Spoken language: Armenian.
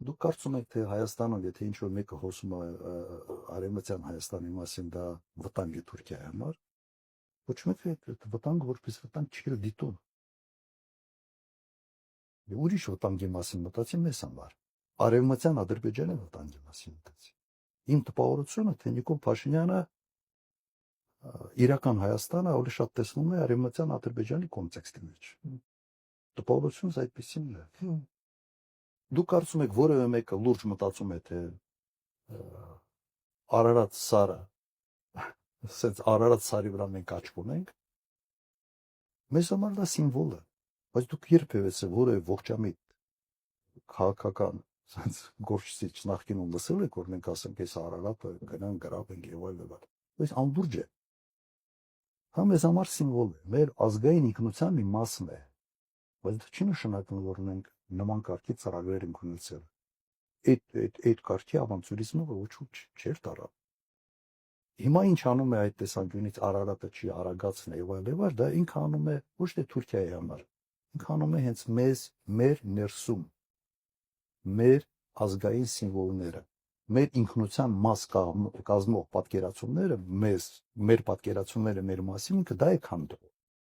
Դուք կարծում եք, թե Հայաստանում, եթե ինչ-որ մեկը խոսում է արևմտյան Հայաստանի մասին, դա վտանգ է Թուրքիայի համար, ոչ մեկը այդ վտանգը որպես վտանգ չի դիտում։ Ուրիշ վտանգի մասին մտածի մեզ համար։ Արևմտյան Ադրբեջանի վտանգի մասին մտածի։ Իմ տպավորությունը, թե Նիկոլ Փաշինյանը իրական Հայաստանը ավելի շատ տեսնում է արևմտյան Ադրբեջանի կոնտեքստի մեջ։ Տպավորությունս այդպեսին է։ Դուք կարծում եք, որևէ մեկը լուրջ մտածում է, թե Արարատ սարը, ասենց Արարատ սարի վրա մենք աչք ունենք, մեզ համար դա սիմվոլ է, բայց դուք երբևէ որևէ ողջամիտ քաղաքական ասենց գործիչ նախկինում լսել եք, որ մենք ասենք, այս Արարատը գնան գրավենք եւ այլն։ Բայց անլուրջ է։ Հա մեզ համար սիմվոլ է, մեր ազգային ինքնության մի մասն է, բայց դա չի նշանակում, որ մենք նման կարգի ծրագրեր ենք ունեցել։ Այդ կարգի ավանցյուրիզմը ոչ ոք չէր տարա։ Հիմա ինչ անում է այդ տեսանկյունից Արարատը չի արագացնե եւ այլն, դա ինքը անում է ոչ թե Թուրքիայի համար, ինքը անում է հենց մեր ներսում, մեր ազգային սիմվոլները, մեր ինքնության մաս կազմող պատկերացումները, մեր պատկերացումները մեր մասին, ինքը դա է քանդում։